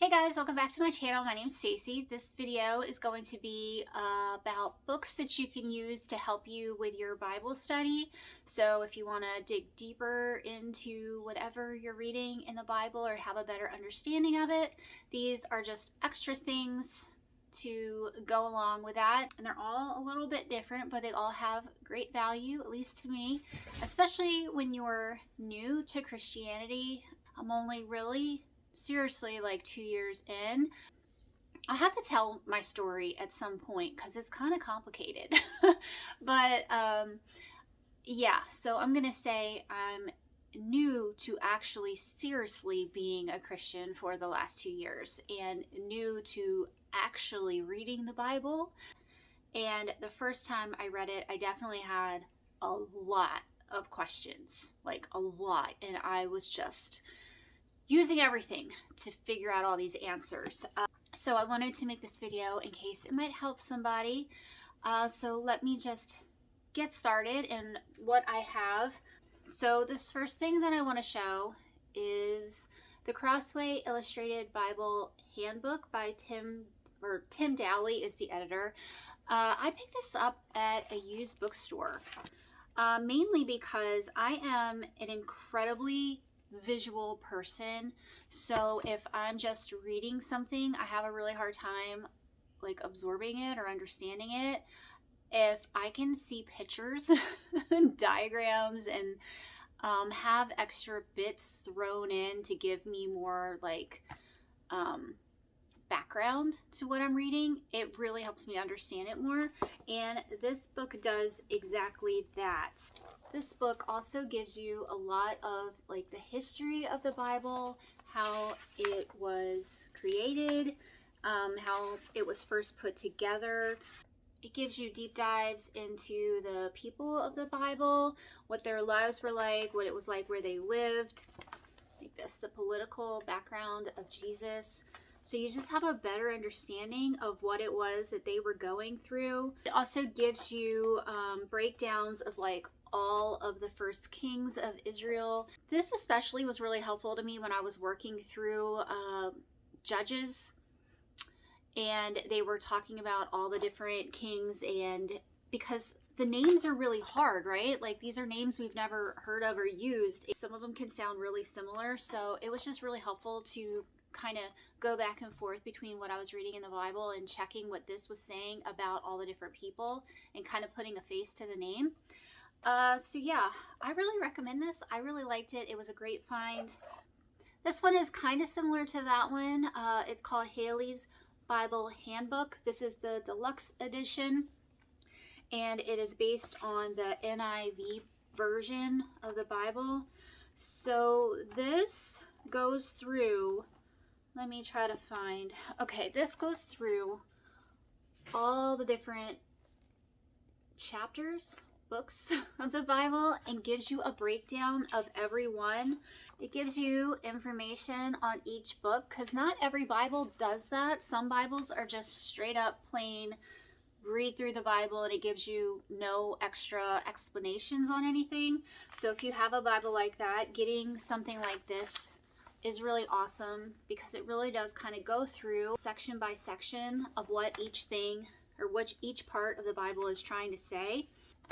Hey guys, welcome back to my channel. My name's Stacy. This video is going to be about books that you can use to help you with your Bible study. So if you want to dig deeper into whatever you're reading in the Bible or have a better understanding of it, these are just extra things to go along with that. And they're all a little bit different, but they all have great value, at least to me, especially when you're new to Christianity. I'm only really seriously like 2 years in. I'll have to tell my story at some point because it's kind of complicated. But yeah, so I'm gonna say I'm new to actually seriously being a Christian for the last 2 years and new to actually reading the Bible. And the first time I read it, I definitely had a lot of questions, like a lot, and I was just using everything to figure out all these answers. So I wanted to make this video in case it might help somebody. So let me just get started in what I have. So this first thing that I want to show is the Crossway Illustrated Bible handbook by Tim Dowley is the editor. I picked this up at a used bookstore, mainly because I am an incredibly visual person. So if I'm just reading something, I have a really hard time like absorbing it or understanding it. If I can see pictures and diagrams and have extra bits thrown in to give me more like background to what I'm reading, it really helps me understand it more. And this book does exactly that. This book also gives you a lot of like the history of the Bible, how it was created, how it was first put together. It gives you deep dives into the people of the Bible, what their lives were like, what it was like where they lived, like this, the political background of Jesus. So you just have a better understanding of what it was that they were going through. It also gives you breakdowns of like all of the first kings of Israel. This especially was really helpful to me when I was working through Judges, and they were talking about all the different kings, and because the names are really hard, right? Like these are names we've never heard of or used. Some of them can sound really similar, so it was just really helpful to kind of go back and forth between what I was reading in the Bible and checking what this was saying about all the different people and kind of putting a face to the name. So yeah, I really recommend this. I really liked it. It was a great find. This one is kind of similar to that one. It's called Hailey's Bible Handbook. This is the deluxe edition, and it is based on the NIV version of the Bible. So this goes through, let me try to find, okay, this goes through all the different chapters, books of the Bible, and gives you a breakdown of every one. It gives you information on each book because not every Bible does that. Some Bibles are just straight up plain read through the Bible and it gives you no extra explanations on anything. So if you have a Bible like that, getting something like this is really awesome because it really does kind of go through section by section of what each thing or what each part of the Bible is trying to say.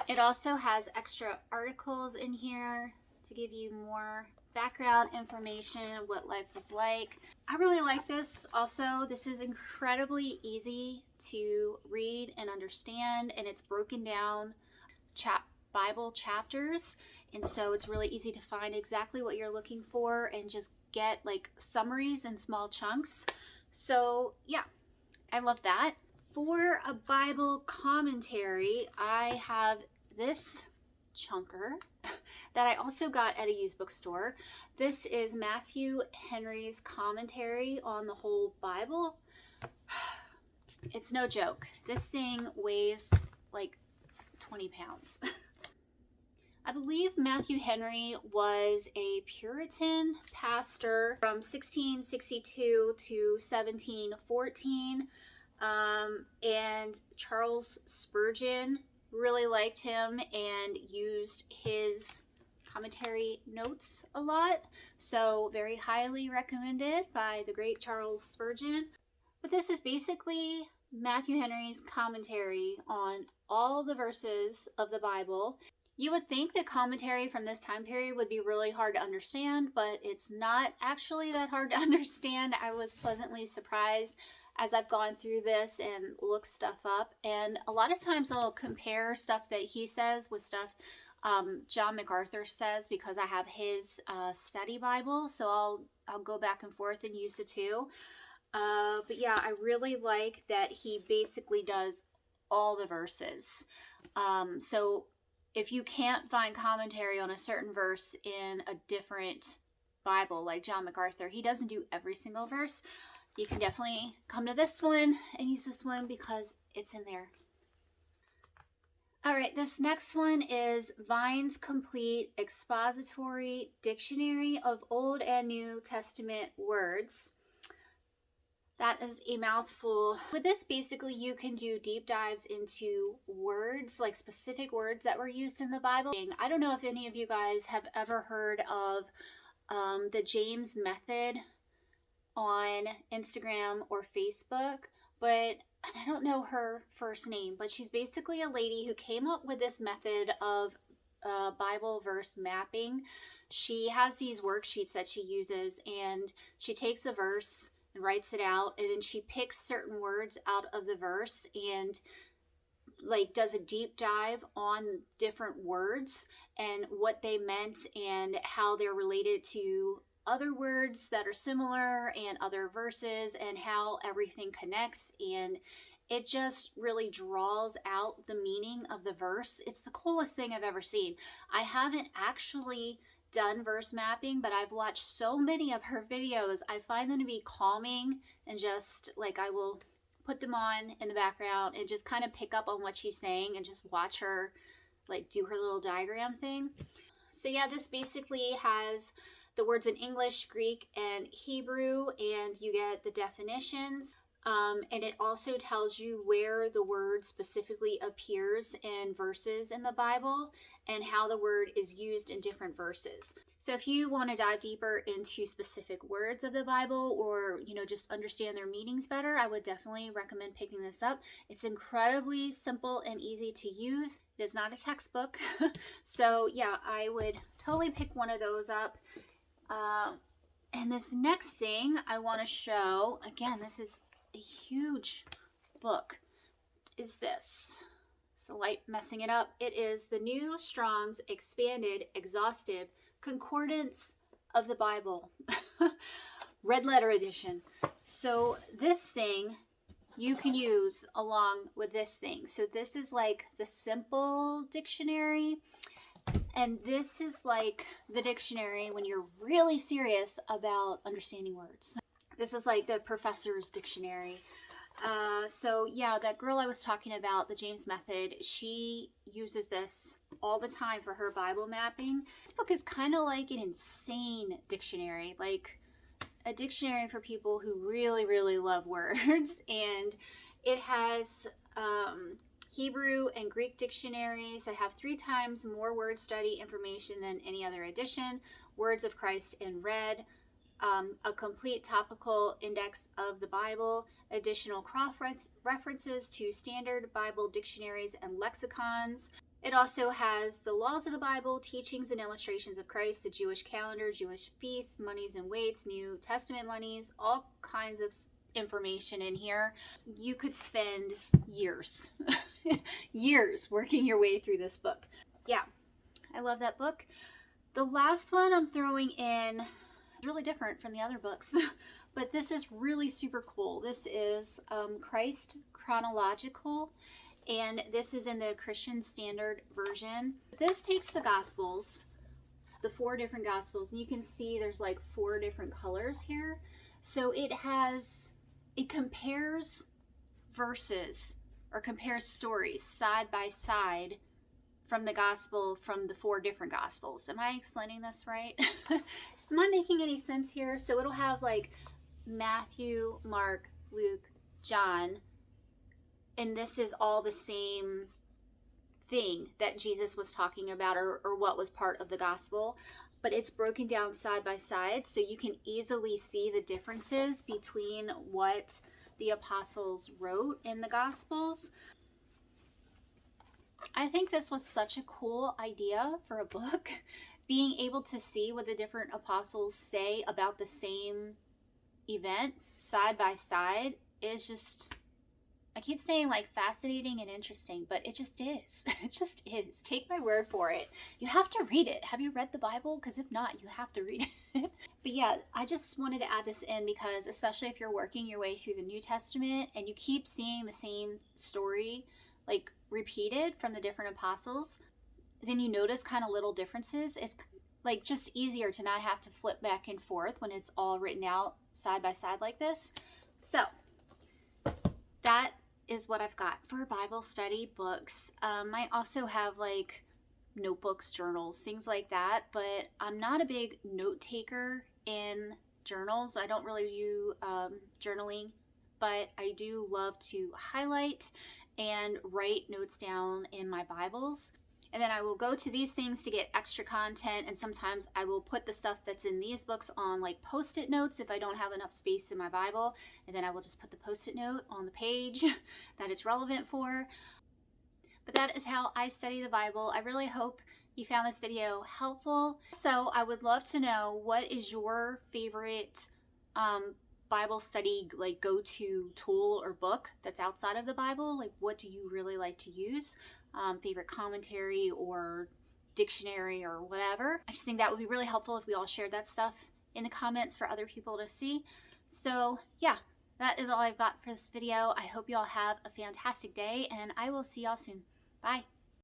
It also has extra articles in here to give you more background information, what life was like. I really like this. Also, this is incredibly easy to read and understand, and it's broken down Bible chapters, and so it's really easy to find exactly what you're looking for and just get like summaries in small chunks. So yeah, I love that. For a Bible commentary, I have this chunker that I also got at a used bookstore. This is Matthew Henry's commentary on the whole Bible. It's no joke. This thing weighs like 20 pounds. I believe Matthew Henry was a Puritan pastor from 1662 to 1714. And Charles Spurgeon really liked him and used his commentary notes a lot, so very highly recommended by the great Charles Spurgeon. But this is basically Matthew Henry's commentary on all the verses of the Bible. You would think that commentary from this time period would be really hard to understand, but it's not actually that hard to understand. I was pleasantly surprised as I've gone through this and looked stuff up. And a lot of times I'll compare stuff that he says with stuff John MacArthur says, because I have his study Bible. So I'll go back and forth and use the two. But yeah, I really like that he basically does all the verses. So if you can't find commentary on a certain verse in a different Bible, like John MacArthur, he doesn't do every single verse. You can definitely come to this one and use this one because it's in there. All right, this next one is Vine's Complete Expository Dictionary of Old and New Testament Words. That is a mouthful. With this, basically, you can do deep dives into words, like specific words that were used in the Bible. I don't know if any of you guys have ever heard of the James Method on Instagram or Facebook, but I don't know her first name, but she's basically a lady who came up with this method of Bible verse mapping. She has these worksheets that she uses, and she takes a verse and writes it out, and then she picks certain words out of the verse and like does a deep dive on different words and what they meant and how they're related to other words that are similar and other verses and how everything connects, and it just really draws out the meaning of the verse. It's the coolest thing I've ever seen. I haven't actually done verse mapping, but I've watched so many of her videos. I find them to be calming, and just like I will put them on in the background and just kind of pick up on what she's saying and just watch her like do her little diagram thing. So yeah, this basically has the words in English, Greek, and Hebrew, and you get the definitions. And it also tells you where the word specifically appears in verses in the Bible and how the word is used in different verses. So if you want to dive deeper into specific words of the Bible, or just understand their meanings better, I would definitely recommend picking this up. It's incredibly simple and easy to use. It is not a textbook. So yeah, I would totally pick one of those up. And this next thing I want to show, again, this is a huge book, is this. It's the light messing it up. It is the New Strong's Expanded Exhaustive Concordance of the Bible. Red letter edition. So this thing you can use along with this thing. So this is like the simple dictionary, and this is like the dictionary when you're really serious about understanding words. This is like the professor's dictionary. So yeah, that girl I was talking about, the James Method, she uses this all the time for her Bible mapping. This book is kind of like an insane dictionary, like a dictionary for people who really, really love words. And it has Hebrew and Greek dictionaries that have 3 times more word study information than any other edition. Words of Christ in red. A complete topical index of the Bible, additional cross-references to standard Bible dictionaries and lexicons. It also has the laws of the Bible, teachings and illustrations of Christ, the Jewish calendar, Jewish feasts, monies and weights, New Testament monies, all kinds of information in here. You could spend years, years working your way through this book. Yeah, I love that book. The last one I'm throwing in really different from the other books, but this is really super cool. This is Christ Chronological, and this is in the Christian Standard Version. This takes the Gospels, the 4 different Gospels, and you can see there's like 4 different colors here. So it compares verses or compares stories side by side from the Gospel, from the 4 different Gospels. Am I explaining this right? Am I making any sense here? So it'll have like Matthew, Mark, Luke, John, and this is all the same thing that Jesus was talking about, or what was part of the gospel, but it's broken down side by side so you can easily see the differences between what the apostles wrote in the gospels. I think this was such a cool idea for a book. Being able to see what the different apostles say about the same event side by side is just, I keep saying like fascinating and interesting, but it just is. It just is. Take my word for it. You have to read it. Have you read the Bible? Because if not, you have to read it. But yeah, I just wanted to add this in because especially if you're working your way through the New Testament and you keep seeing the same story like repeated from the different apostles, then you notice kind of little differences. It's like just easier to not have to flip back and forth when it's all written out side by side like this. So that is what I've got for Bible study books. I also have like notebooks, journals, things like that, but I'm not a big note taker in journals. I don't really do journaling, but I do love to highlight and write notes down in my Bibles. And then I will go to these things to get extra content, and sometimes I will put the stuff that's in these books on like post-it notes if I don't have enough space in my Bible, and then I will just put the post-it note on the page that it's relevant for. But that is how I study the Bible. I really hope you found this video helpful. So I would love to know, what is your favorite Bible study like go-to tool or book that's outside of the Bible? Like, what do you really like to use? Favorite commentary or dictionary or whatever. I just think that would be really helpful if we all shared that stuff in the comments for other people to see. So yeah, that is all I've got for this video. I hope you all have a fantastic day, and I will see y'all soon. Bye.